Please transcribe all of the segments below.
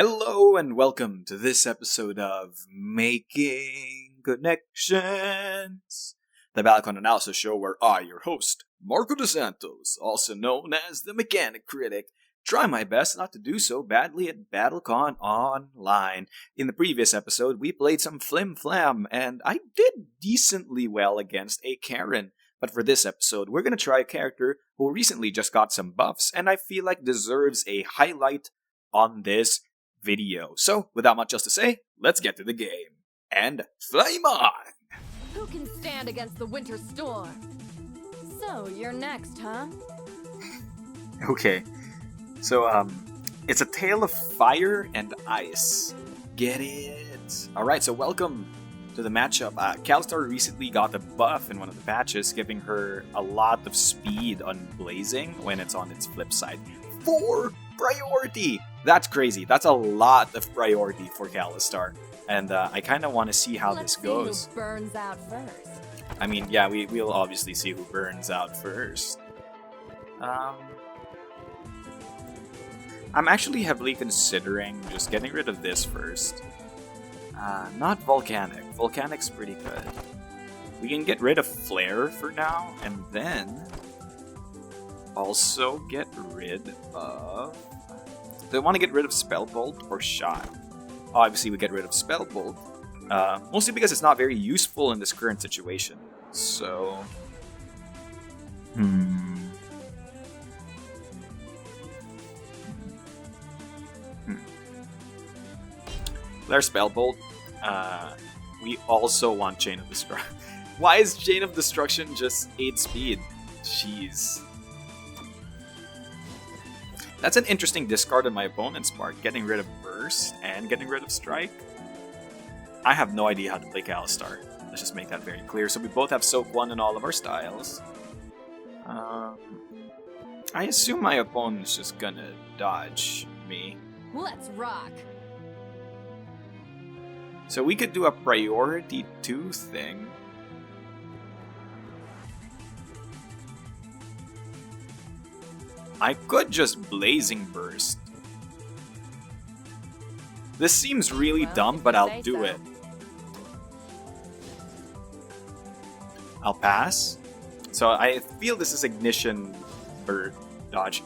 Hello and welcome to this episode of Making Connections, the BattleCON analysis show where I, your host, Marco DeSantos, also known as the Mechanic Critic, try my best not to do so badly at BattleCON Online. In the previous episode, we played some Flim Flam, and I did decently well against a Karen. But for this episode, we're going to try a character who recently just got some buffs, and I feel like deserves a highlight on this video. So, without much else to say, let's get to the game. And flame on! Who can stand against the winter storm? So, you're next, huh? Okay. So, it's a tale of fire and ice. Get it? Alright, so welcome to the matchup. Kallistar recently got a buff in one of the patches, giving her a lot of speed on blazing when it's on its flip side. 4 priority! That's crazy. That's a lot of priority for Kallistar. And I kind of want to see how this goes. Let's see who burns out first. I mean, yeah, we'll obviously see who burns out first. I'm actually heavily considering just getting rid of this first. Not Volcanic. Volcanic's pretty good. We can get rid of Flare for now, and then also get rid of... Do I want to get rid of Spell Bolt or Shot? Obviously, we get rid of Spell Bolt. Mostly because it's not very useful in this current situation. So... There's Spell Bolt. We also want Chain of Destruction. Why is Chain of Destruction just 8 speed? Jeez. That's an interesting discard on my opponent's part, getting rid of Burst and getting rid of Strike. I have no idea how to play Kallistar. Let's just make that very clear. So we both have Soak 1 in all of our styles. I assume my opponent's just gonna dodge me. Let's rock! So we could do a priority 2 thing. I could just Blazing Burst. This seems really dumb, but I'll do it. I'll pass. So I feel this is Ignition Bird Dodge.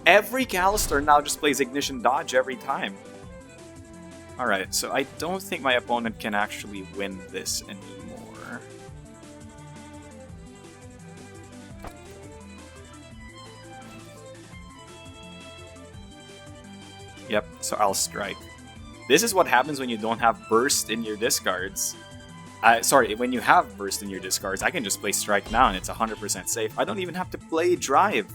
Every Kallistar now just plays Ignition Dodge every time. Alright, so I don't think my opponent can actually win this anymore. Yep, so I'll strike. This is what happens when you don't have Burst in your discards. Sorry, when you have Burst in your discards, I can just play Strike now and it's 100% safe. I don't even have to play Drive.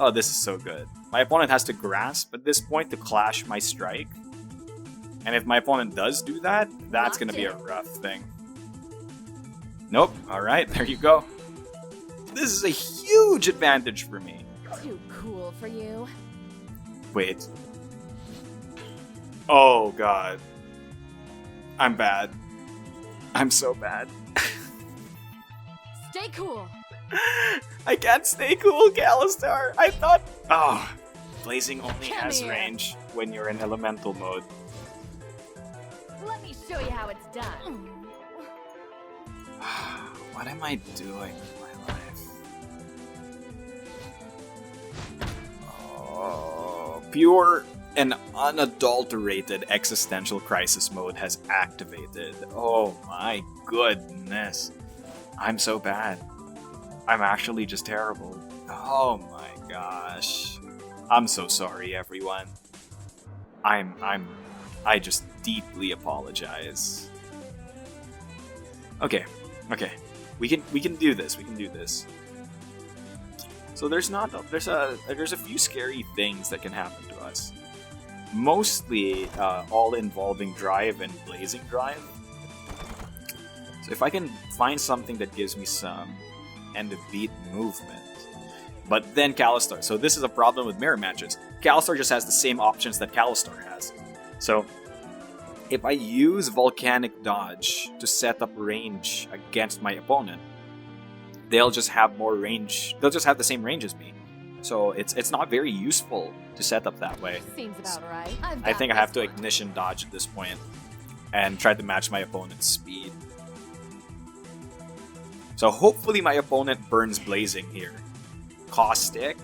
Oh, this is so good. My opponent has to Grasp at this point to clash my Strike. And if my opponent does do that, that's going to be a rough thing. Nope. Alright, there you go. This is a huge advantage for me. Too cool for you. Wait. Oh, God. I'm bad. I'm so bad. Stay cool. I can't stay cool, Kallistar. I thought... Oh, Blazing only has range when you're in elemental mode. Let me show you how it's done. What am I doing with my life? Oh, pure and unadulterated existential crisis mode has activated. Oh my goodness. I'm so bad. I'm actually just terrible. Oh my gosh. I'm so sorry, everyone. I just deeply apologize. Okay. We can do this. We can do this. So there's a few scary things that can happen to us. Mostly all involving Drive and Blazing Drive. So if I can find something that gives me some end of beat movement. But then Kallistar. So this is a problem with mirror matches. Kallistar just has the same options that Kallistar has. So if I use Volcanic Dodge to set up range against my opponent, they'll just have more range. They'll just have the same range as me. So it's not very useful to set up that way. Seems about right. I think I have to ignition dodge at this point and try to match my opponent's speed. So hopefully my opponent burns Blazing here. Caustic.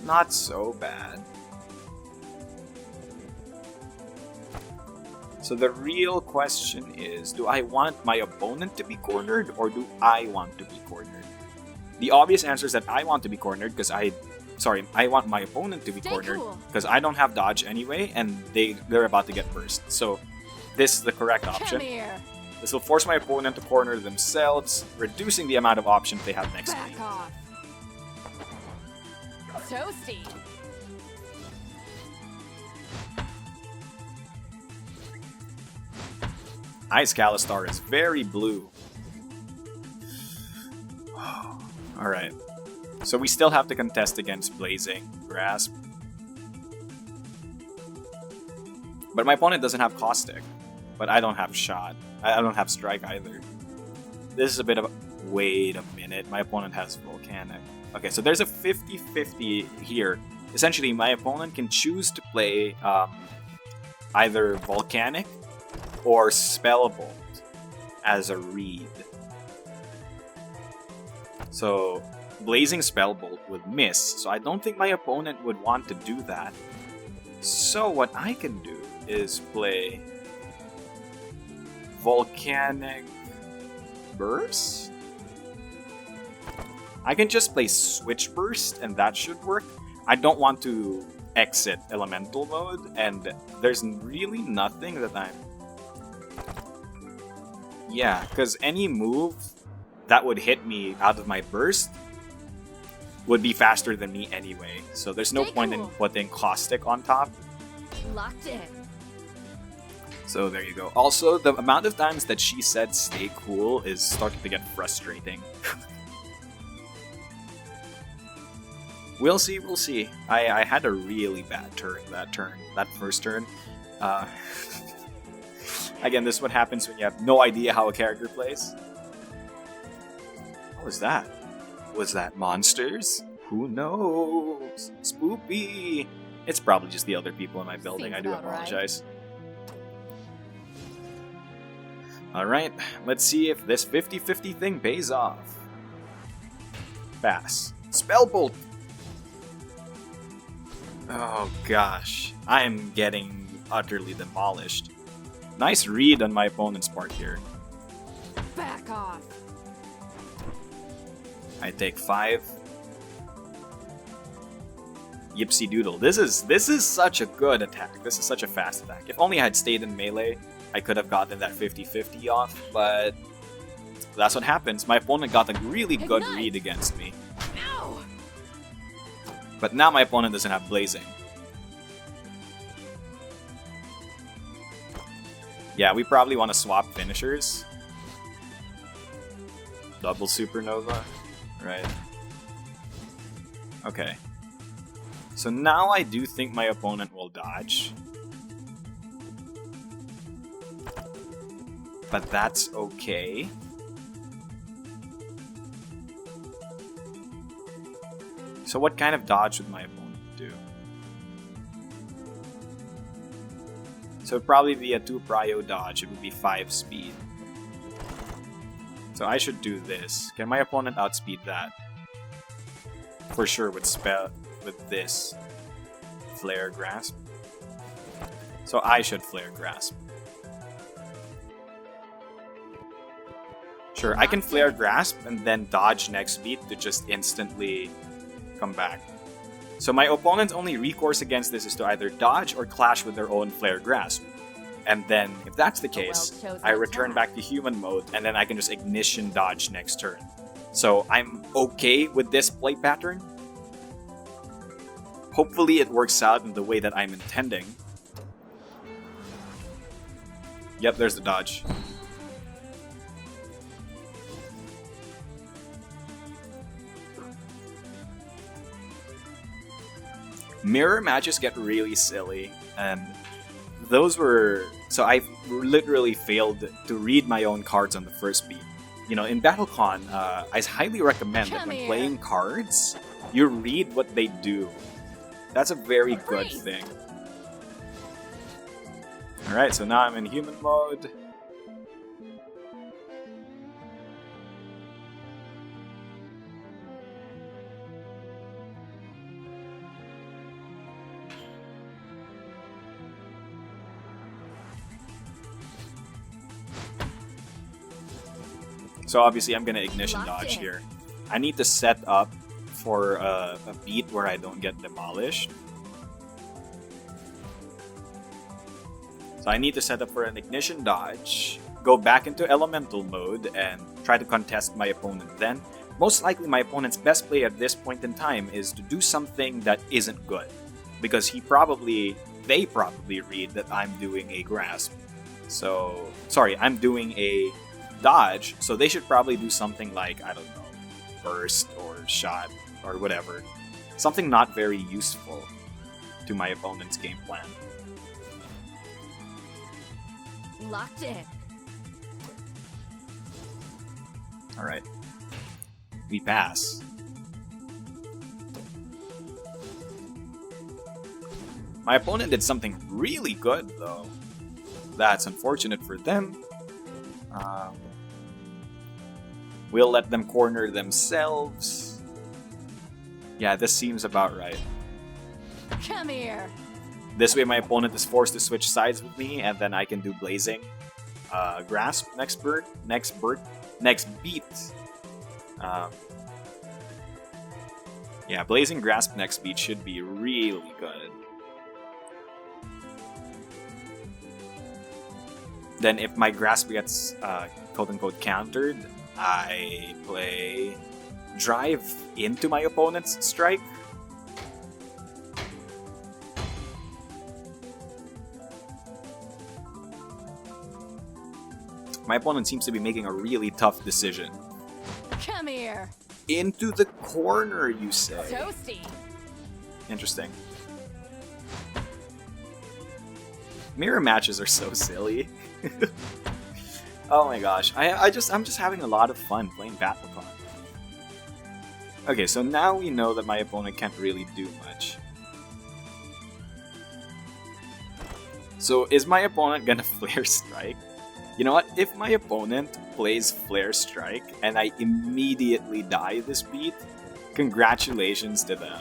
Not so bad. So the real question is, do I want my opponent to be cornered or do I want to be cornered? The obvious answer is that I want to be cornered because I want my opponent to be cornered because I don't have dodge anyway and they're about to get burst. So this is the correct option. This will force my opponent to corner themselves, reducing the amount of options they have next to me. Toasty. Ice Kallistar is very blue. Alright. So we still have to contest against Blazing Grasp. But my opponent doesn't have Caustic. But I don't have Shot. I don't have Strike either. This is a bit of a... Wait a minute. My opponent has Volcanic. Okay, so there's a 50-50 here. Essentially, my opponent can choose to play either Volcanic or Spellbolt as a read. So, Blazing Spellbolt would miss, so I don't think my opponent would want to do that. So what I can do is play Volcanic Burst? I can just play Switch Burst and that should work. I don't want to exit Elemental mode and there's really nothing that I'm... Yeah, because any move that would hit me out of my burst would be faster than me anyway. So there's no point in putting Caustic on top. Locked in. So there you go. Also, the amount of times that she said stay cool is starting to get frustrating. We'll see, we'll see. I had a really bad turn that first turn. Again, this is what happens when you have no idea how a character plays. What was that? Was that monsters? Who knows? Spoopy! It's probably just the other people in my building. Seems I do about apologize. Alright, let's see if this 50-50 thing pays off. Pass. Spellbolt! Oh gosh, I am getting utterly demolished. Nice read on my opponent's part here. Back off. I take 5. Yipsy doodle. This is such a good attack. This is such a fast attack. If only I had stayed in melee, I could have gotten that 50-50 off, but that's what happens. My opponent got a really good read against me. Ow. But now my opponent doesn't have Blazing. Yeah, we probably want to swap finishers. Double Supernova, right? Okay. So now I do think my opponent will dodge. But that's okay. So what kind of dodge would my opponent do? So it'd probably be a 2 prio dodge, it would be 5 speed. So I should do this. Can my opponent outspeed that? For sure with this Flare Grasp. So I should Flare Grasp. Sure, I can Flare Grasp and then dodge next beat to just instantly come back. So my opponent's only recourse against this is to either dodge or clash with their own Flare Grasp. And then, if that's the case, I return back to human mode and then I can just ignition dodge next turn. So I'm okay with this play pattern. Hopefully it works out in the way that I'm intending. Yep, there's the dodge. Mirror matches get really silly, and those were... So I literally failed to read my own cards on the first beat. you know, in BattleCon, I highly recommend that when playing cards, you read what they do. That's a very good thing. Alright, so now I'm in human mode. So obviously I'm gonna ignition dodge here. I need to set up for a beat where I don't get demolished. So I need to set up for an ignition dodge, go back into elemental mode, and try to contest my opponent. Then, most likely my opponent's best play at this point in time is to do something that isn't good. Because they probably read that I'm doing a grasp. So, sorry, I'm doing a dodge, so they should probably do something like, I don't know, burst or shot or whatever. Something not very useful to my opponent's game plan. Locked in. Alright. We pass. My opponent did something really good, though. That's unfortunate for them. We'll let them corner themselves. Yeah, this seems about right. Come here. This way my opponent is forced to switch sides with me, and then I can do Blazing. Grasp, next beat. Yeah, Blazing Grasp next beat should be really good. Then if my Grasp gets quote-unquote countered, I play Drive into my opponent's strike. My opponent seems to be making a really tough decision. Come here. Into the corner, you say? Toasty. Interesting. Mirror matches are so silly. Oh my gosh, I'm just having a lot of fun playing BattleCon. Okay, so now we know that my opponent can't really do much. So is my opponent gonna Flare Strike? You know what? If my opponent plays Flare Strike and I immediately die this beat, congratulations to them.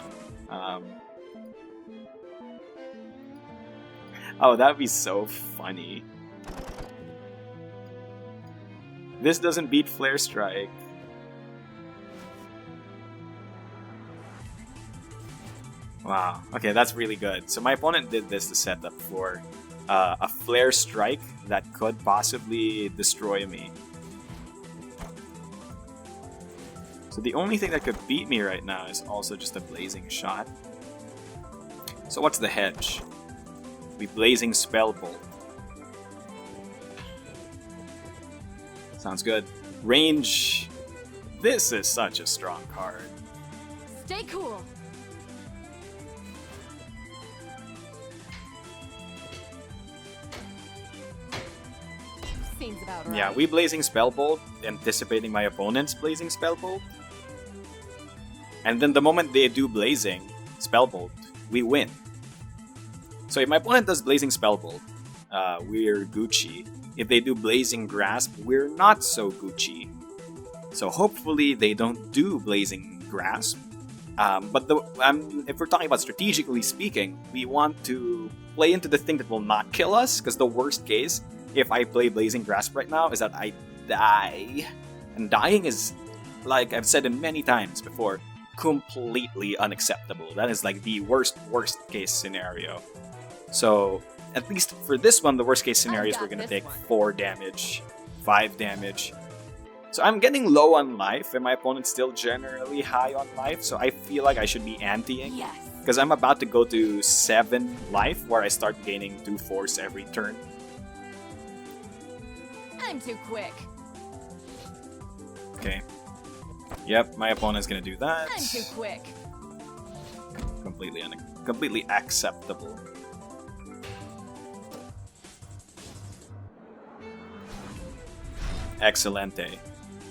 Oh, that'd be so funny. This doesn't beat Flare Strike. Wow. Okay, that's really good. So my opponent did this to set up for a Flare Strike that could possibly destroy me. So the only thing that could beat me right now is also just a Blazing Shot. So what's the hedge? We Blazing Spell Bolt. Sounds good. Range. This is such a strong card. Stay cool. Seems about right. Yeah, we Blazing Spell Bolt, anticipating my opponent's Blazing Spell Bolt. And then the moment they do Blazing Spell Bolt, we win. So if my opponent does Blazing Spell Bolt, we're Gucci. If they do Blazing Grasp, we're not so Gucci. So hopefully they don't do Blazing Grasp. But if we're talking about strategically speaking, we want to play into the thing that will not kill us, because the worst case, if I play Blazing Grasp right now, is that I die. And dying is, like I've said many times before, completely unacceptable. That is like the worst case scenario. So, at least for this one, the worst case scenario is we're gonna take 4 damage, 5 damage. So I'm getting low on life, and my opponent's still generally high on life, so I feel like I should be anti-ing. Yes. Because I'm about to go to 7 life, where I start gaining 2 force every turn. I'm too quick. Okay. Yep, my opponent's gonna do that. I'm too quick. Completely acceptable. Excelente.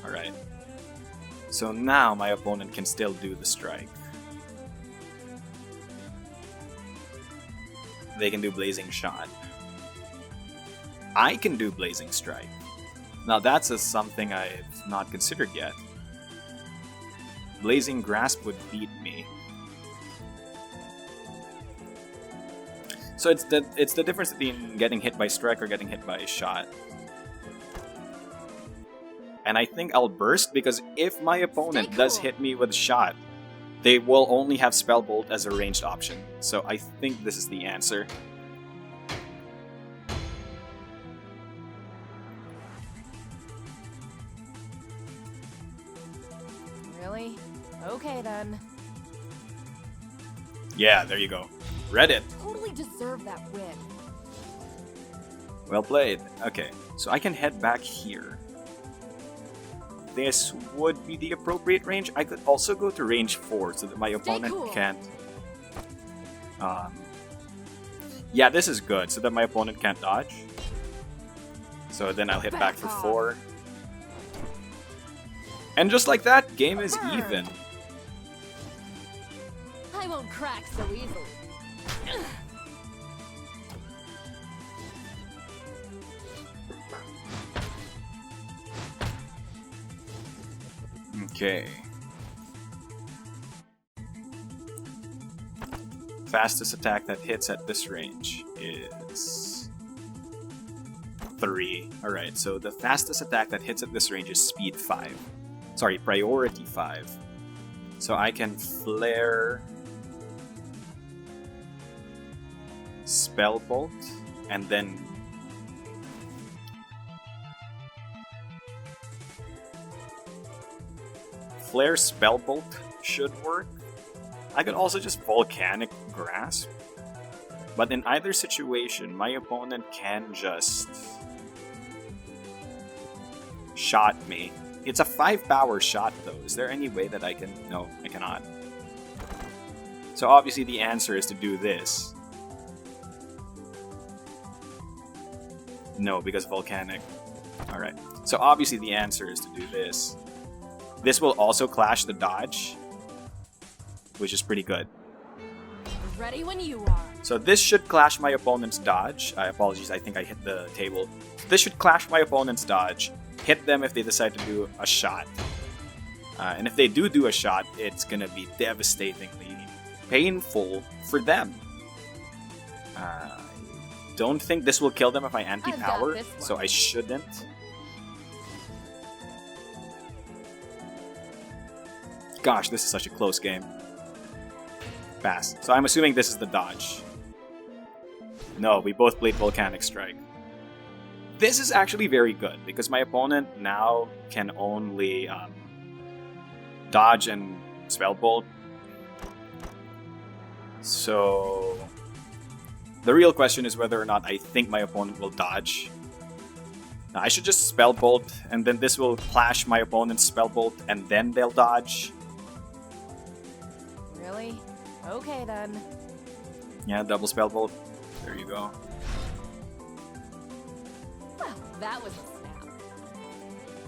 Alright. So now my opponent can still do the strike. They can do Blazing Shot. I can do Blazing Strike. Now that's something I've not considered yet. Blazing Grasp would beat me. So it's the difference between getting hit by strike or getting hit by shot. And I think I'll burst because if my opponent does hit me with shot, they will only have Spell Bolt as a ranged option. So I think this is the answer. Really? Okay then. Yeah, there you go. Read it. Totally deserve that win. Well played. Okay, so I can head back here. This would be the appropriate range. I could also go to range 4 so that my opponent can't... yeah, this is good, so that my opponent can't dodge. So then I'll hit back for 4. And just like that, game is even. I won't crack so easily. Okay. Fastest attack that hits at this range is 3. Alright, so the fastest attack that hits at this range is speed 5. Sorry, priority 5. So I can flare Spell Bolt and then Flare Spell Bolt should work. I could also just Volcanic Grasp. But in either situation, my opponent can just shot me. It's a 5-power shot though. Is there any way that I can... No, I cannot. So obviously the answer is to do this. No, because Volcanic. Alright. So obviously the answer is to do this. This will also clash the dodge, which is pretty good. Ready when you are. So this should clash my opponent's dodge. Apologies, I think I hit the table. This should clash my opponent's dodge, hit them if they decide to do a shot. And if they do a shot, it's gonna be devastatingly painful for them. I don't think this will kill them if I anti-power, so I shouldn't. Gosh, this is such a close game. Pass. So I'm assuming this is the dodge. No, we both played Volcanic Strike. This is actually very good, because my opponent now can only dodge and Spell Bolt. So the real question is whether or not I think my opponent will dodge. Now, I should just Spell Bolt, and then this will clash my opponent's Spell Bolt, and then they'll dodge. Really? Okay then. Yeah, double Spell Bolt. There you go. Well, that was a snap.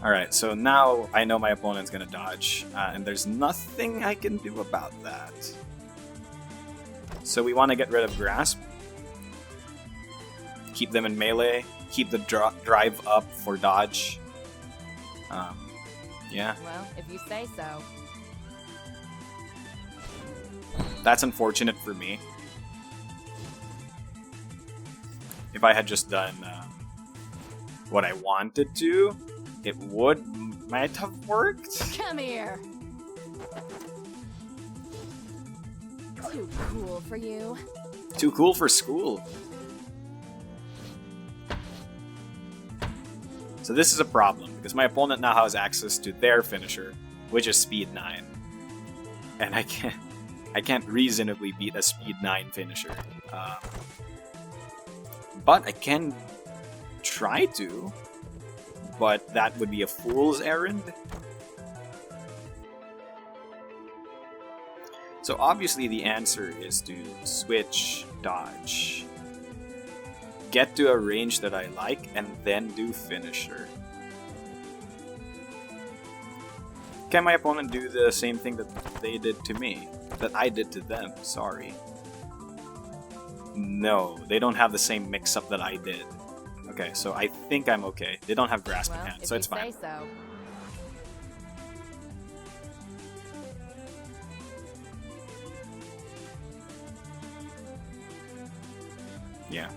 Alright, so now I know my opponent's gonna dodge, and there's nothing I can do about that. So we want to get rid of Grasp. Keep them in melee. Keep the drive up for dodge. Yeah. Well, if you say so. That's unfortunate for me. If I had just done what I wanted to, it might have worked. Come here. Too cool for you. Too cool for school. So this is a problem, because my opponent now has access to their finisher, which is Speed 9. And I can't reasonably beat a Speed 9 finisher. But I can try to, but that would be a fool's errand. So obviously the answer is to switch dodge. Get to a range that I like, and then do finisher. can my opponent do the same thing that they did to me? That I did to them, sorry. No, they don't have the same mix-up that I did. Okay, so I think I'm okay. They don't have grasping hand, so it's fine. So. Yeah.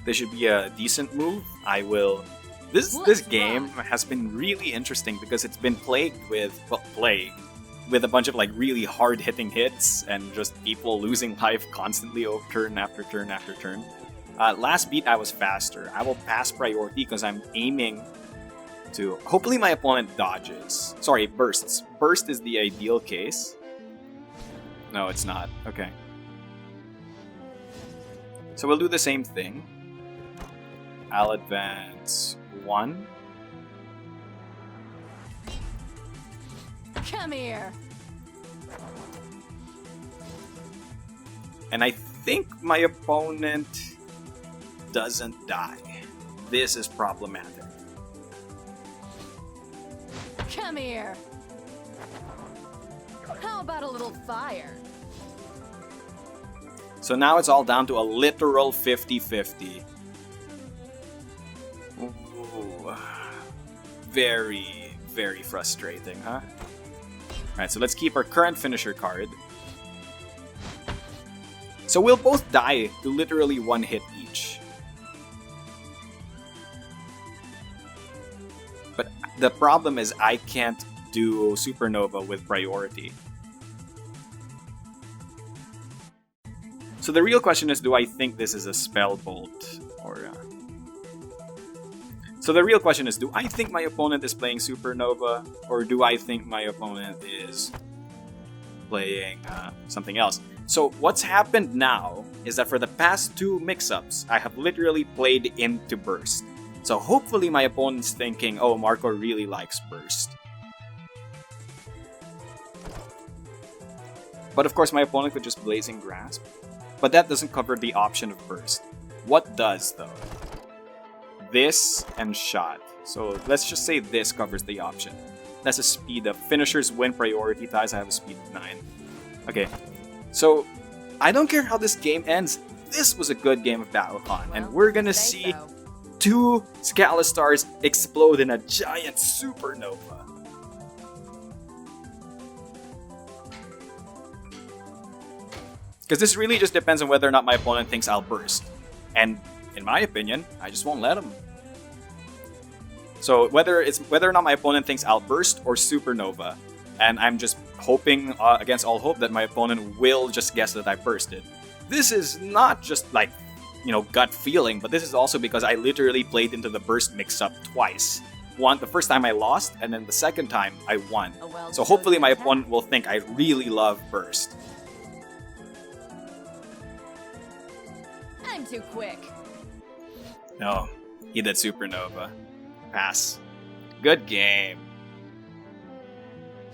This should be a decent move. I will... This game has been really interesting because it's been plagued with... Well, plagued with a bunch of like really hard-hitting hits and just people losing life constantly over turn after turn after turn. Last beat I was faster. I will pass priority because I'm aiming to... Hopefully my opponent dodges. Sorry, bursts. Burst is the ideal case. No, it's not. Okay. So we'll do the same thing. I'll advance 1. Come here. And I think my opponent doesn't die. This is problematic. Come here. How about a little fire? So now it's all down to a literal 50-50. Ooh. Very, very frustrating, huh? Alright, so let's keep our current finisher card. So we'll both die to literally 1 hit each. But the problem is I can't do Supernova with priority. So the real question is, do I think this is a Spell Bolt? Or... So the real question is, do I think my opponent is playing Supernova? Or do I think my opponent is playing something else? So what's happened now is that for the past 2 mix-ups, I have literally played into Burst. So hopefully my opponent's thinking, oh, Marco really likes Burst. But of course my opponent could just Blazing Grasp. But that doesn't cover the option of Burst. What does, though? This and Shot. So let's just say this covers the option. That's a speed up. Finishers win priority ties. I have a speed of 9. Okay. So, I don't care how this game ends. This was a good game of BattleCon. And we're gonna see 2 Kallistars explode in a giant supernova. Because this really just depends on whether or not my opponent thinks I'll burst. And in my opinion, I just won't let him. So whether or not my opponent thinks I'll burst or supernova, and I'm just hoping against all hope that my opponent will just guess that I bursted. This is not just like, you know, gut feeling, but this is also because I literally played into the burst mix-up twice. The first time I lost, and then the second time I won. So hopefully my opponent will think I really love burst. I'm too quick. No, he did supernova. Pass. Good game.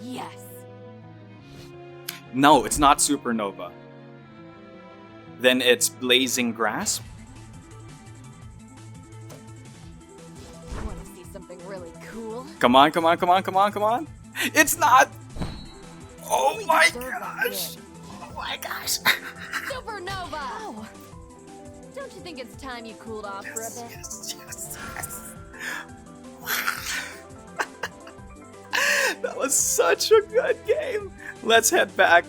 Yes. No, it's not supernova. Then it's Blazing Grasp. I want to see something really cool. Come on, come on, come on, come on, come on. It's not! Oh my gosh! Oh my gosh! Supernova! Oh. Don't you think it's time you cooled off for a bit? Yes, yes, yes. That was such a good game. Let's head back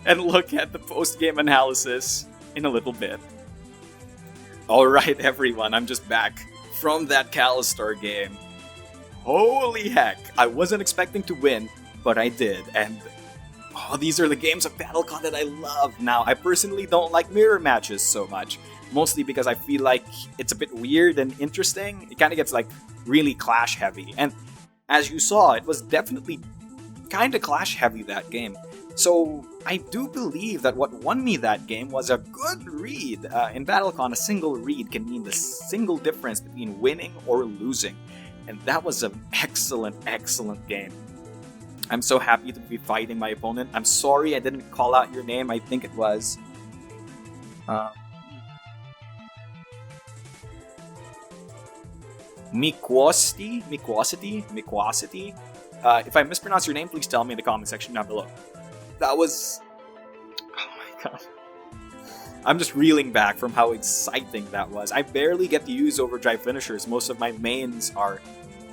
and look at the post-game analysis in a little bit. Alright everyone, I'm just back from that Kallistar game. Holy heck, I wasn't expecting to win, but I did, and these are the games of BattleCon that I love. Now, I personally don't like mirror matches so much, mostly because I feel like it's a bit weird and interesting. It kind of gets like really clash heavy, and as you saw, it was definitely kind of clash heavy that game. So I do believe that what won me that game was a good read. In BattleCon, a single read can mean the single difference between winning or losing. And that was an excellent, excellent game. I'm so happy to be fighting my opponent. I'm sorry I didn't call out your name. I think it was... Miquosity? If I mispronounce your name, please tell me in the comment section down below. That was... Oh my god. I'm just reeling back from how exciting that was. I barely get to use overdrive finishers. Most of my mains are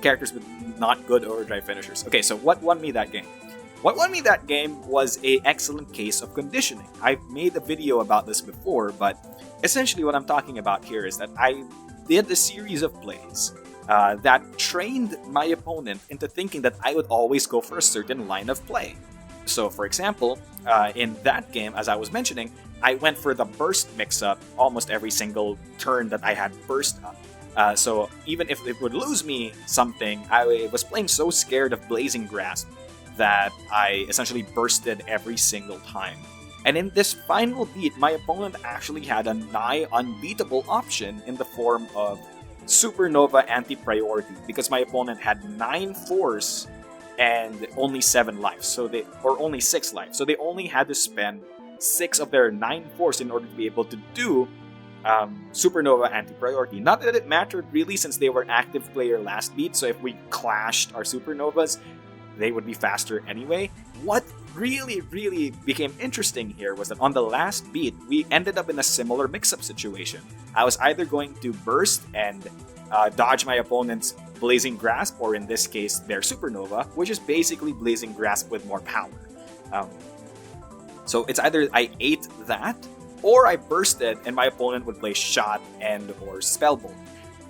characters with not good overdrive finishers. Okay, so what won me that game? What won me that game was an excellent case of conditioning. I've made a video about this before, but essentially what I'm talking about here is that I did a series of plays that trained my opponent into thinking that I would always go for a certain line of play. So, for example, in that game, as I was mentioning, I went for the burst mix-up almost every single turn that I had burst up. So even if it would lose me something, I was playing so scared of Blazing Grasp that I essentially bursted every single time. And in this final beat, my opponent actually had a nigh unbeatable option in the form of Supernova Anti-Priority, because my opponent had 9 force and only 7 lives, or only 6 lives. So they only had to spend 6 of their 9 force in order to be able to do Supernova Anti-Priority. Not that it mattered really, since they were active player last beat, so if we clashed our Supernovas, they would be faster anyway. What really became interesting here was that on the last beat, we ended up in a similar mix-up situation. I was either going to burst and dodge my opponent's Blazing Grasp, or in this case, their Supernova, which is basically Blazing Grasp with more power. So it's either I ate that, or I bursted and my opponent would play Shot and or Spellbolt.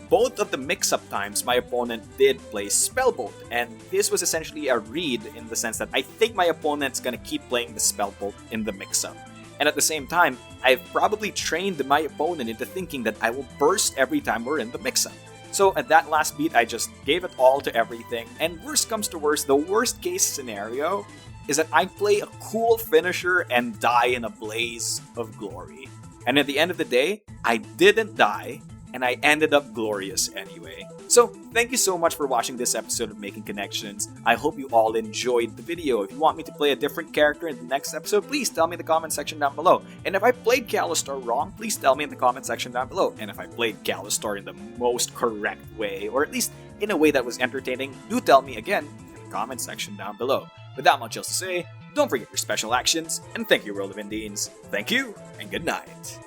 Both of the mix-up times, my opponent did play Spellbolt, and this was essentially a read in the sense that I think my opponent's gonna keep playing the Spellbolt in the mix-up. And at the same time, I've probably trained my opponent into thinking that I will burst every time we're in the mix-up. So at that last beat, I just gave it all to everything, and worst comes to worst, the worst case scenario is that I play a cool finisher and die in a blaze of glory. And at the end of the day, I didn't die, and I ended up glorious anyway. So, thank you so much for watching this episode of Making Connections. I hope you all enjoyed the video. If you want me to play a different character in the next episode, please tell me in the comment section down below. And if I played Kallistar wrong, please tell me in the comment section down below. And if I played Kallistar in the most correct way, or at least in a way that was entertaining, do tell me again in the comment section down below. Without much else to say, don't forget your special actions, and thank you, World of Indians. Thank you, and good night.